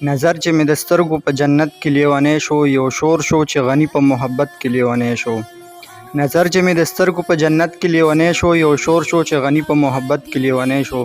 نظر چې مې د سترګو په جنت کې لیونی شو، یو شور شو چې غني په محبت کې لیونی شو. نظر چې مې د سترګو په جنت کې لیونی شو، یو شور شو چې غني په محبت کې لیونی شو.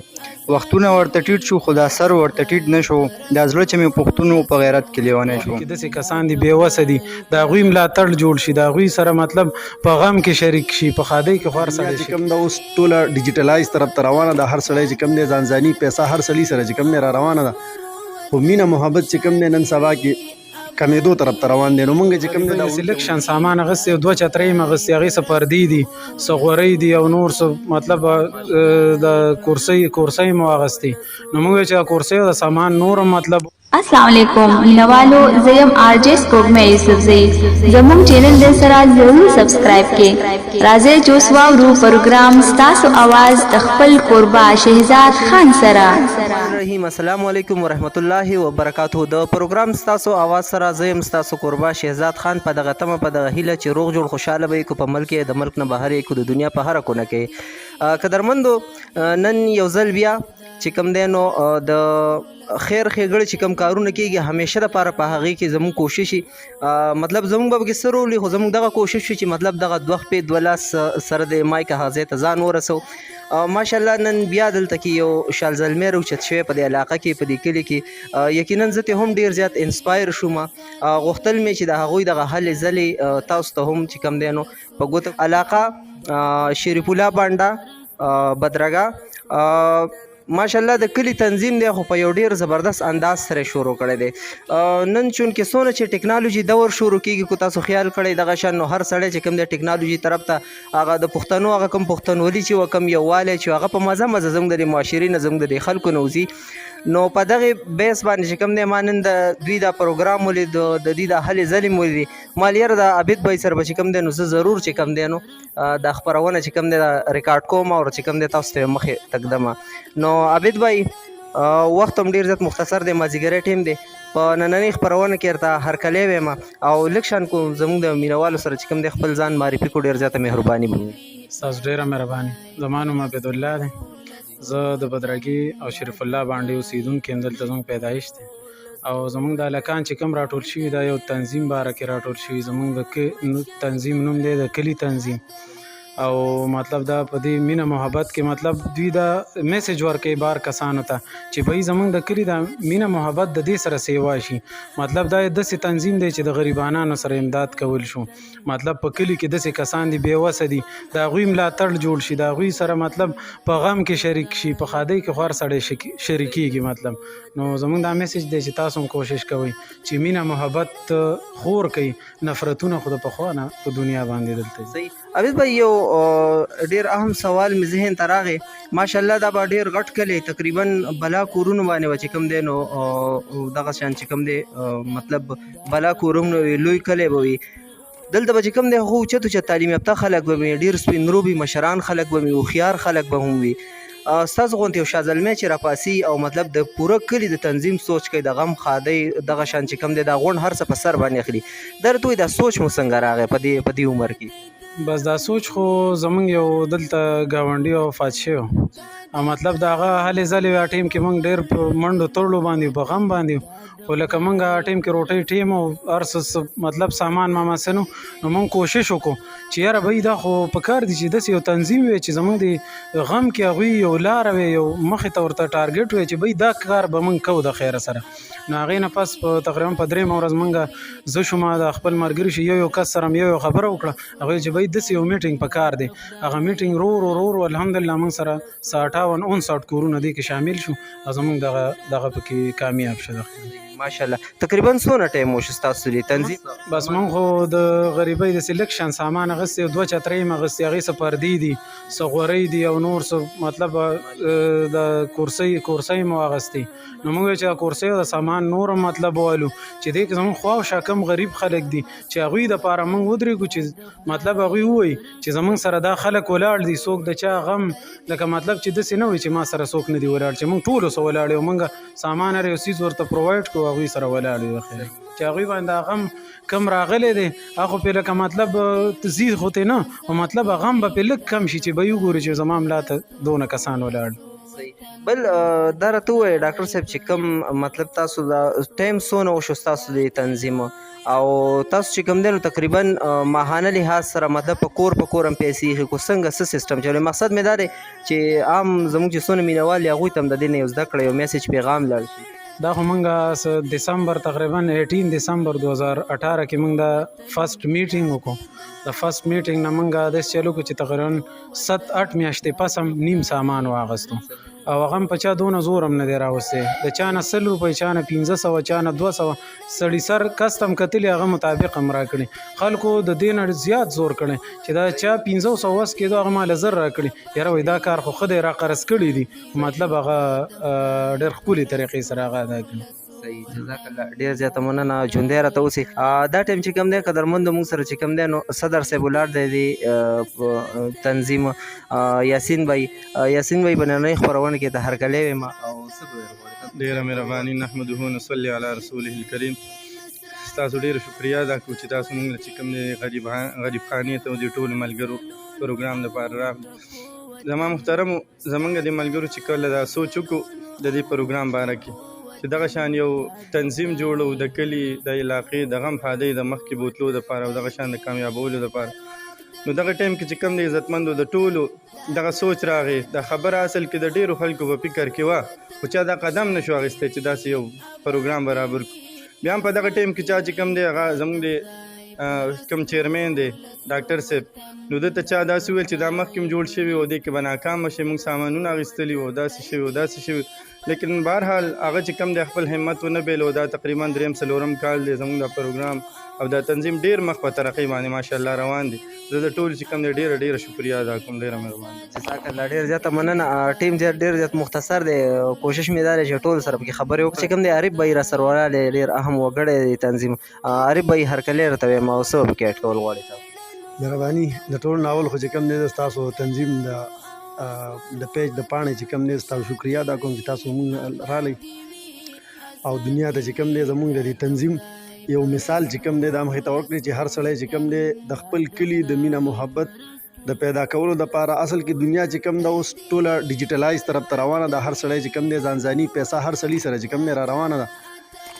وختونه ورته ټیټ شو، خو دا سر ورته ټیټ نه شو. دا زړه چې مې پښتون و په غیرت کې لیونی شو. کې داسې کسان دي بې وسه دي، د هغوی ملاتړ جوړ شي، د هغوی سره مطلب په غم کې شریک شي، په ښادۍ کې خور سره چې شي. کوم دا اوس ټوله ډیجیټلایز طرف ته روانه ده، هر سړی چې کوم دی ځان ځاني پیسه هر سړي سره چې کوم دی را روانه ده، خو مینه محبت چې کوم دی نن سبا کې کمېدو طرف ته روان دی. نو مونږ چې کوم دی دا سلیکشن سامان اغوستی او 2 چترۍ م اغوستي، هغې څه پردې دي، څه غورۍ دي او نور څه مطلب د کورسۍ مو اغوستي. نو موږ وایو چې د کورسۍ د سامان نور هم مطلب السلام علیکم مینوالو، زیم آر جے سپوږمۍ یوسفزئی. زموږ چینل دې سره ضرور سبسکرایب کړئ. راځئ چې اوس واورو پروګرام ستاسو اواز د خپل کوربه شهزاد خان سره. رحیم السلام علیکم ورحمت الله وبرکاتہ. د پروګرام ستاسو اواز سره زیم ستاسو قربا شهزاد خان په دغه تمه په دغه هیله چې روغ جوړ خوشاله به کو په ملک د ملک نه بهر کو د دنیا په هر کونه کې قدرمندو. نن یو ځل بیا چې کوم دی نو د خیر ښېګړې چې کوم کارونه کېږي همیشه دپاره په هغې کې زموږ کوشش وي، مطلب زموږ به پکې څه رول وي، خو زموږ دغه کوشش وي چې مطلب دغه 2 سره د مایک هغې ته ځان ورسو. ماشاءالله نن بیا دلته کې یو شال زلمی راوچت شوی په دې علاقه کې، په دې کلي کې. یقینا زه ترې هم ډېر زیات انسپایر شوم. غوښتل مې چې د هغوی دغه هلې ځلې تاسو ته هم چې کوم دی نو په ګوته علاقه شریف الله بانډه بدرګه ماشاءالله د کلی تنظیم دی، خو په یو ډیر زبردست انداز سره شروع کړی دی. نن چونکې څونه چې ټیکنالوژي دور شروع کېږي، کو تاسو خیال کړی دغه شان، نو هر سړی چې کوم دی ټیکنالوژي طرف ته هغه د پښتنو هغه کوم پښتونولي چې و کوم یووالی چې هغه په مزه مزه زموږ د معاشرې نه زموږ د خلکو نه وځي. نو په دغې بیس باندې چې کوم دی ما نن د دوی دا پروګرام ولید، د دوی دا هلې ځلې مو ولیدې. ما یاره د عابد بھائی سره به چې کوم دی نو زه ضرور چې کوم دی نو دا خپرونه چې کوم دی دا ریکارډ کوم او چې کوم دی تاسو ته مخې تږدمه. نو عابد بھائی وخت هم ډېر زیات مختصر دی، مازدیګری ټیم دی. په نننۍ خپرونه کې ورته هرکلی ویم او لږ شان کو زموږ د مینوالو سره چې کوم دی خپل ځان معرفي کړو. ډېر زیاته مهرباني به وي. ستاسو ډېره مهرباني. زما نوم عبدالله دی، زه د بدرګي او شریف الله باندې اوسېدونکی یم. دلته زموږ پیدایش دی او زموږ د هلکان چې کوم راټول شوي دا یو تنظیم باره کې راټول شوي. زموږ د تنظیم نوم دی د کلي تنظیم، او مطلب دا په دې مینه محبت کې مطلب دوی دا میسج ورکوي بار کسانو ته چې بھائی زموږ د کلي دا مینه محبت د دې سره سیوا شي. مطلب دا داسې تنظیم دی چې د غریبانانو سره امداد کول شو. مطلب په کلي کې داسې کسان دي بې وسه دي، د هغوی ملاتړ جوړ شي، د هغوی سره مطلب په غم کې شریک شي، په ښادۍ کې خور سړی شریکېږي. مطلب نو زموږ دا میسج دی چې تاسو هم کوشش کوئ چې مینه محبت خور کوي، نفرتونه خو د پخوا نه په دنیا باندې دلته. صحیح عابد بھائی، یو ډیر اهم سوال مې ذهن ته راغی. ماشاءالله دا به ډیر غټ کلی تقریبا بلا کورونو باندې و چې کوم دی نو دغه شان چې کوم دی مطلب بلا کورونو لوی کلی به وي. دلته به چې کوم دی خو اوچت اوچت تعلیم یافته خلک به وي، ډېر سپین روبي مشران خلک به وي، هوښیار خلک به هم وي. ستاسو غوندې یو شاه زلمی چې راپاسي او مطلب د پوره کلي د تنظیم سوچ کوي، د غم ښادۍ دغه شان چې کوم دی دا غونډ هر څه په سر باندې اخلي. درته وایي دا سوچ مو څنګه راغی په دې عمر کې؟ بس دا سوچ خو زمونږ یو دلته ګاونډي وفات شوی او مطلب د هغه هلې ځلې ټیم کې موږ ډېر په منډو تړلو باندې په غم باندې، خو لکه موږ ټیم کې روټۍ ټیم او هر څه مطلب سامان ماماسنو، نو موږ کوشش وکړو چې یاره بھائی دا خو پکار دي چې داسې یو تنظیم وي چې زموږ د غم کې هغوی یو لاره وي، یو مخې ته ورته ټارګېټ وي چې بھائی دا کار به موږ کوو د خیره سره. نو هغې نه پس په تقریبا په 3 ورځ موږ زه شوم د خپل ملګري شي یو کس سره مې یو خبره وکړه، هغوی چې بھائی داسې یو میټینګ پکار دی. هغه میټینګ رو الحمدلله موږ سره 58 کورونه دې کې شامل شو او زموږ دغه پکې کامیاب شو. ماشاءالله تقریبا څونه ټایم وشو ستاسو دې تنظیم؟ بس موږ خو د غریبۍ د سلیکشن سامان اغوستي او 2 چترۍ م اغوستي، هغې څه پردې دي، څه غورۍ دي او نور څه مطلب د کورسۍ مو اغوستي. نو موږ وایو چې د کورسۍ د سامان نور مطلب وویلو چې دې کې زموږ خواوشا کم غریب خلک دي چې هغوی دپاره موږ ودرېږو چې مطلب هغوی ووایي چې زموږ سره دا خلک ولاړ دي، څوک د چا غم لکه مطلب چې داسې نه وي چې ما سره څوک نه دي ولاړ، چې موږ ټولو سره ولاړ یو، موږ سامان هر یو څیز ورته پرووایډ کړو، هغوی سره ولاړ یو چې هغوی باندې غم کم راغلی دی. هغه پې لکه مطلب زی خو تی نه او مطلب غم به پې لږ کم شي چې به یې وګوري چې زما ملا ته دونه کسان ولاړ. بل دا راته ووایه ډاکټر صاحب چې کوم مطلب تاسو دا ټایم څونه وشو ستاسو د تنظیم او تاسو چې کوم دی نو تقریبا ماهانه لحاظ سره مطلب په کور هم پیسې ایښي کو څنګه څه سیسټم چلوي مقصد مې دا دی چې عام زموږ چې څونه مینوال دي هغوی ته هم د دې نه یو زده کړه یو میسج پیغام لاړ شي دا خو مونږه دسمبر تقریبا 18 دسمبر 2018 کې مونږ د فرست میټینګ وکړو د فرست میټینګ نه مونږه داسې چلو کړو چې تقریبا 7-8 میاشتې پس هم نیم سامان واغستو او هغه هم په چا دونه زور هم نه دی راوستی د چا نه 100 روپۍ چا نه 1500 چا نه 200 سړي سر کسټم کتلي هغه مطابق هم راکړي خلکو د دې نه زیات زور کړی چې دا چا 1500 وس کېدو هغه مال زر راکړي یاره وایي دا کار خو ښه دی را قرض کړي دي مطلب هغه ډېر ښکلې طریقې سره هغه ادا کړي صحیح جزاک الله ډېر زیاته مننه ژوندی راته اوسې دا ټایم چې کوم دی قدرمندو موږ سره چې کوم دی نو صدر صاحب ولاړ دی د تنظیم یاسین بھائی به نننۍ خپرونه کې د هرکلی ویم او څه به ویل ډیره مهرباني نحمده ونصلي علی رسوله الکریم ستاسو ډیره شکریا ادا کوم چې تاسو موږ چې کوم دی غریب خانې ته د ټولو ملګرو پروګرام لپاره راغلو زما محترمو زمونږ د ملګرو چې کله دا سوچ وکړو د دې پروګرام باره کې چې دغه شان یو تنظیم جوړو د کلي د علاقې د غم ښادۍ د مخکې بوتلو دپاره او دغه شان د کامیابولو دپاره نو دغه ټایم کې چې کوم د عزتمندو د ټولو دغه سوچ راغی دا خبره اصل کې د ډېرو خلکو په فکر کې وه خو چا دا قدم نشو اخیستی چې داسې یو پروګرام برابر کړو بیا هم په دغه ټایم کې چا چې کوم دی هغه زموږ د کوم چیرمین دی ډاکټر صاحب نو دته چا داسې ویل چې دا مخکې هم جوړ شوي او دې کې به ناکامه شي موږ سامانونه اخیستلي وو داسې شوي لیکن بهرحال هغه چې کوم دی خپل همت ونه بیلو دا تقریبا 3-4 کال دی زموږ دا پروګرام او دا تنظیم ډېر مخ په ترقۍ باندې ماشاءالله روان دي زه د ټولو چې کوم دی ډېره شکریا ادا کوم ډېره مهرباني جزاک الله ډېر زیاته مننه ټیم ډېر زیات مختصر دی کوشش مې دا دی چې ټول سره پکې خبرې وکړو چې کوم دی عارف بھائی را سره ولاړ دی ډېر اهم وګړی دی تنظیم عارف بھائی هرکلی راته وایم او څه پکې اډ کول غواړئ تاسو مهرباني د ټول ناول خو چې کوم دی ستاسو تنظیم د پیج د پاڼې چې کوم دی ستاسو شکریا ادا کوم چې تاسو مونږ راغلی او دنیا ته چې کوم دی زمونږ د دې تنظیم یو مثال چې کوم دی دا مخې ته ورکړي چې هر سړی چې کوم دی د خپل کلي د مینه محبت د پیدا کولو دپاره اصل کې دنیا چې کوم ده اوس ټوله ډیجیټلایز طرف ته روانه ده هر سړی چې کوم دی ځانځاني پیسه هر سړي سره چې کوم دی را روانه ده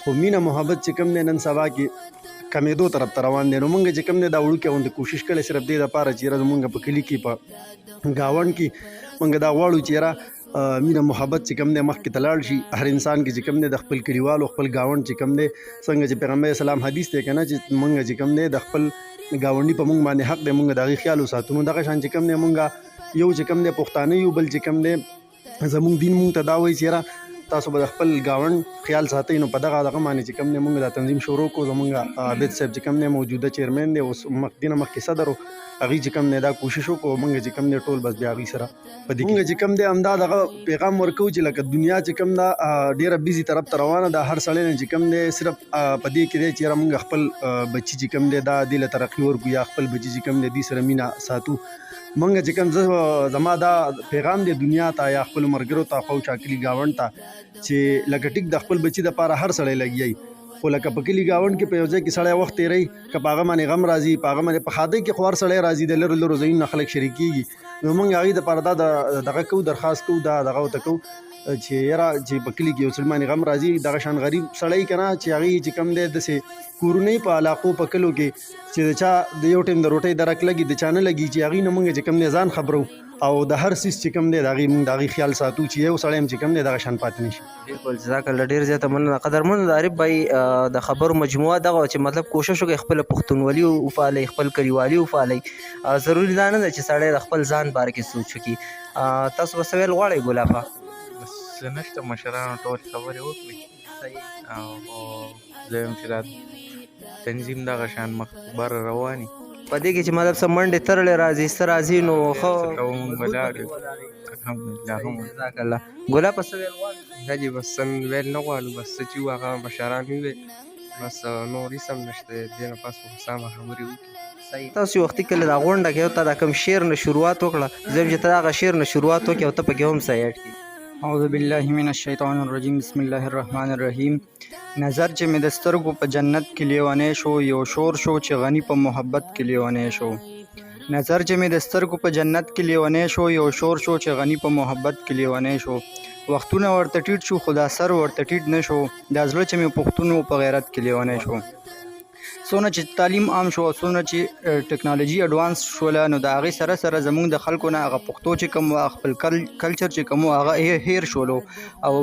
خو مینه محبت چې کوم دی نن سبا کې کمیدو طرف ته روان دی نو مونږ چې کوم دی دا وړوکې غوندې کوشش کړی صرف دې دپاره چې یاره زمونږ په کلي کې په ګاونډ کې مونږ دا غواړو چې یاره مینه محبت چې کوم دی مخکې ته لاړ شي هر انسان کې چې کوم دی د خپل کلیوالو خپل ګاونډ چې کوم دی څنګه چې پیغمبر اسلام حدیث دی که نه چې مونږ چې کوم دی د خپل ګاونډي په مونږ باندې حق دی مونږ د هغې خیال وساتو نو دغه شان چې کوم دی مونږ یو چې کوم دی پښتانه یو بل چې کوم دی زمونږ دین مونږ ته دا وایي چې یاره تاسو به د خپل ګاونډ خیال ساتئ نو په دغه باندې چې کوم دی مونږ دا تنظیم شروع کړو زمونږ عابد صاحب چې کوم دی موجوده چیرمین دی اوس دینه مخکې صدر و هغوی چې کوم دی دا کوشش وکړو مونږ چې کوم دی ټول بس بیا هغوی سره په دې مونږ چې کوم دی همدا دغه پیغام ورکوو چې لکه دنیا چې کوم ده ډېره بیزي طرف ته روانه ده هر سړی نه چې کوم دی صرف په دې کې دی چې یاره مونږ خپل بچي چې کوم دی دا دې له ترقي ورکړو یا خپل بچي چې کوم دی دې سره مینه ساتو مونږ چې کوم زما دا پیغام دی دنیا ته یا خپل ملګرو ته خو چاکلي ګاونډ ته چې لکه ټیک د خپل بچي دپاره هر سړی لګیایي خو لکه په کلي ګاونډ کې په یو ځای کې سړی وخت تېروي که په هغه باندې غم راځي په هغه باندې په ښادۍ کې خو هر سړی راځي د لرو ځایونو نه خلک شریکېږي نو مونږ هغوی دپاره دا دغه کوو درخواست کوو دا دغه ورته کوو چې یاره چې په کلي کې یو سړي باندې غم راځي دغه شان غریب سړی که نه چې هغوی چې کوم دی داسې کورنۍ په علاقو په کلو کې چې د چا د یو ټیم د روټۍ درک لګي د چا نه لګي چې هغوی نه مونږ چې کوم دی ځان خبرو او د هر څیز چې کوم دی د هغې مونږ د هغې خیال ساتو چې یو سړی هم چې کوم دی دغه شان پاتې نه شي بالکل جزاک الله ډېر زیاته مننه قدرمنو د عارف بھائی د خبرو مجموعه دغه چې مطلب کوشش وکړي خپله پښتونولي وپالئ خپل کلیوالي وپالئ ضروري دا نه ده چې سړی د خپل ځان باره کې سوچ وکړي تاسو به څه ویل غواړئ ګلافه څه نشته مشرانو ټول خبرې وکړي او زه یم چې دا تنظیم دغه شان مخبر رواني په دې کې چې مطلب څه منډې ترړې راځي څه راځي نو ښه کوم ولاړ یو الحمدلله هم جزاک الله ګلاب څه ویل غواړې حاجي بس ویل نه غواړو بس څه چې وو هغه مشران وویل بس نور هېڅ هم نشته دې نه پس خو سمه خبرې وکړي صحیح تاسو وختي کله دا غونډه کې تا دا کوم شعر نه شروعات وکړه زه چې ته هغه شعر نه شروعات وکړې او ته پکې هم څه ایډ کړي اعوذ بالله من الشیطان الرجیم بسم الله الرحمن الرحیم نظر چې مې د سترګو په جنت کې لیونی شو یو شور شو چې غني په محبت کې لیونی شو نظر چې مې د سترګو په جنت کې لیونی شو یو شور شو چې غني په محبت کې لیونی شو وختونه ورته ټیټ شو خو دا سر ورته ټیټ نه شو دا زړه چې مې پښتون په غیرت کې لیونی شو څونه چې تعلیم عام شو او څونه چې ټکنالوژي اډوانس شوله نو د هغې سره سره زموږ د خلکو نه هغه پښتو چې کوم وه خپل کلچر چې کوم وه هغه هیر شولو او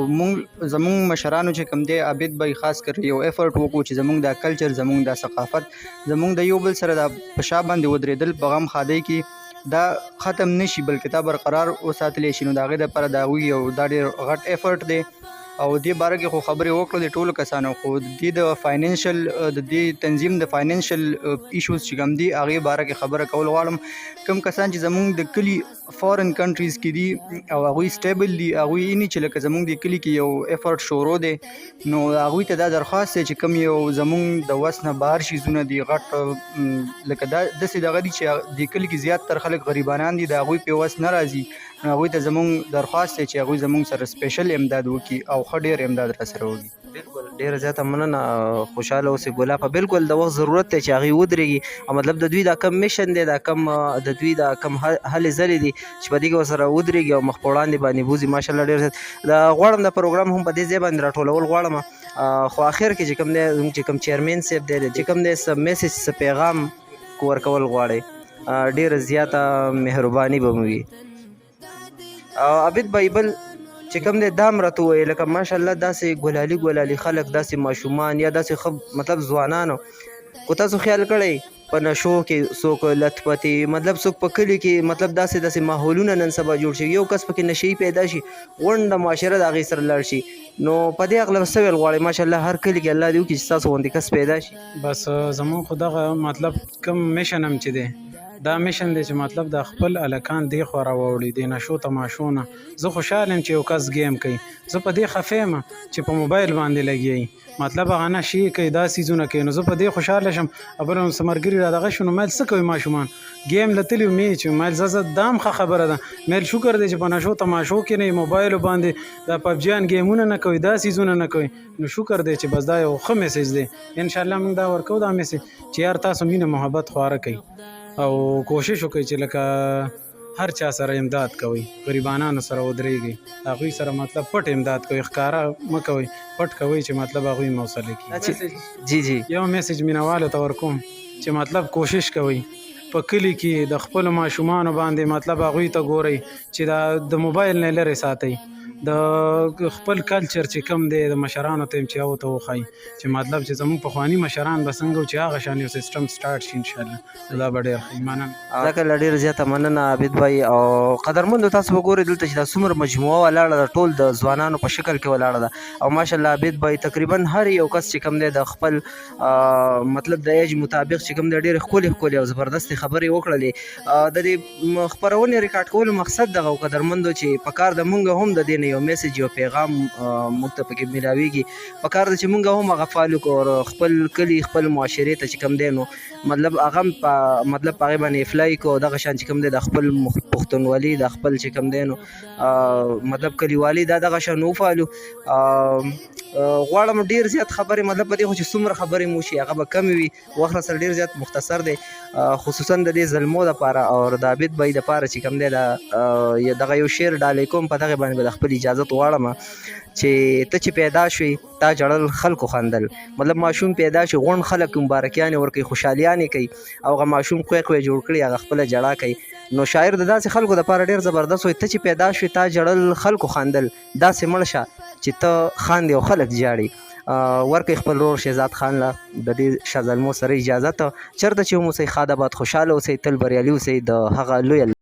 زموږ مشرانو چې کوم دی عابد بھائی خاص کر یو ایفرټ وکړو چې زموږ دا کلچر زموږ دا ثقافت زموږ د یو بل سره دا په شا باندې ودرېدل په غم ښادۍ کې دا ختم نشي بلکې دا برقرار وساتلی شي نو د هغې دپاره د هغوی یو دا ډېر غټ ایفرټ دی او دې باره کې خو خبرې وکړو د ټولو کسانو خو د دې د فاینانشل د دې تنظیم د فاینانشل ایشوز چې کوم دي هغې باره کې خبره کول غواړم کوم کسان چې زموږ د کلي فارن کنټریز کې دي او هغوی سټیبل دي هغوی اینی چې لکه زموږ د کلي کې یو ایفرټ شروع دی نو هغوی ته دا درخواست دی چې کوم یو زموږ د وس نه بهر شیزونه دي غټ لکه دا داسې دغه دي چې د کلي کې زیات تر خلک غریبانان دي د هغوی په وس نه راځي نو هغوی ته زموږ درخواست دی چې هغوی زموږ سره سپیشل امداد وکړي او ښه ډېر امداد را سره وکړي بالکل ډیره زیاته مننه خوشحاله اوسې ګلابه بالکل د وخت ضرورت دی چې هغې ودرېږي او مطلب د دوی دا کم میشن دی دا کم د دوی دا کم هلې ځلې دي چې په دې کې ورسره ودرېږي او مخ په وړاندې باندې بوځي ماشاءالله ډېر زیات دا غواړم دا پروګرام هم په دې ځای باندې راټولول غواړم خو آخر کې چې کوم دی زموږ چې کوم چیرمین صاحب دی چې کوم دی څه میسج څه پیغام ورکول غواړئ ډېره زیاته مهرباني به مو وي عابد بھائی بل چې کوم دی دا هم راته ووایي لکه ماشاءالله داسې ګلالي خلک داسې ماشومان یا داسې ښه مطلب ځوانانو خو تاسو خیال کړئ په نشو کې څوک لطپتې مطلب څوک په کلي کې مطلب داسې ماحولونه نن سبا جوړ شي یو کس پکې نشهیي پیدا شي غونډه معاشره د هغې سره لاړ شي نو په دې هکله څه ویل غواړئ ماشاءالله هر کلي کې الله دې وکړي چې ستاسو غوندې کس پیدا شي بس زموږ خو دغه مطلب کم میشن هم چې دی دا میشن دی چې مطلب د خپل هلکان دې خوا راوړي د نشو تماشو نه زه خوشحال یم چې یو کس ګیم کوي زه په دې خفه یم چې په موبایل باندې لګیایي مطلب هغه نشي کوي دا څیزونه کوي نو زه په دې خوشحاله شم او بل هم څه ملګري را دغه شو نو میل څه کوي ماشومان ګیم له تلي میچ میل زه دا هم ښه خبره ده میل شکر دی چې په نشو تماشو کې نه موبایل باندې دا پبجیان ګیمونه نه کوي دا څیزونه نه کوي نو شکر دی چې بس دا یو ښه میسیج دی انشاءالله موږ دا ورکو دا میسیج چې یار تاسو مینه محبت خواره کوي او کوشش وکړئ چې لکه هر چا سره امداد کوئ غریبانانو سره ودرېږئ هغوی سره مطلب پټ امداد کوئ ښکاره مه کوئ پټ کوئ چې مطلب هغوی موصله کړي جی جی یو میسیج مینوالو ته ورکوم چې مطلب کوشش کوئ په کلي کې د خپلو ماشومانو باندې مطلب هغوی ته ګورئ چې دا د موبایل نه لرې ساتئ د خپل کلچر چې کم دی د مشرانو ته چې هغو ته وښایي چې مطلب چې زموږ پخواني مشران به څنګه چې هغه شان یو سیسټم سټارټ شي انشاءالله دا به ډېر ښه مننه ځکه ډېره زیاته مننه عابد بھائی او قدرمندو تاسو به ګورئ دلته چې دا څومره مجموعه ولاړه ده ټول د ځوانانو په شکل کې ولاړه ده او ماشاءالله عابد بھائی تقریبا هر یو کس چې کوم دی د خپل مطلب د ایج مطابق چې کوم دی ډېرې ښکلې او زبردستې خبرې وکړلې د دې خپرونې ریکارډ کولو مقصد دغه قدرمندو چې په کار د مونږ هم د دې نه یو میسیج یو پیغام موږ ته پکې میلاویږي په کار ده چې موږ هم هغه فالو کړو خپل کلي خپل معاشرې ته چې کوم دی نو مطلب هغه هم په مطلب په هغې باندې افلای کړو دغه شان چې کوم دی د خپل پښتونولي د خپل چې کوم دی نو مطلب کلیوالي دا دغه شان وفالو غواړم ډېر زیات خبرې مطلب په دې خو چې څومره خبرې مو شي هغه به کمې وي وخت سره ډېر زیات مختصر دی خصوصا د دې زلمو دپاره او د عابد بھائی دپاره چې کوم دی دغه یو شعر ډالۍ کوم په دغې باندې به د خپل اجازت غواړم چې ته چې پیدا شوې تا جړل خلکو خندل مطلب ماشوم پیدا شي غونډ خلک مبارکیانې ورکوي خوشحالیانې کوي او هغه ماشوم خوی جوړ کړي هغه خپله جړا کوي نو شاعر د داسې خلکو دپاره ډېر زبردست وایي ته چې پیدا شوې تا جړل خلکو خندل داسې مړ شه چې ته خاندې او خلک جاړي ورکوي خپل ورور شهزاد خان له د دې شازلمو سره اجازت چېرته چې هم اوسئ ښاد آباد خوشحاله اوسئ تل بریالي اوسئ د هغه لویه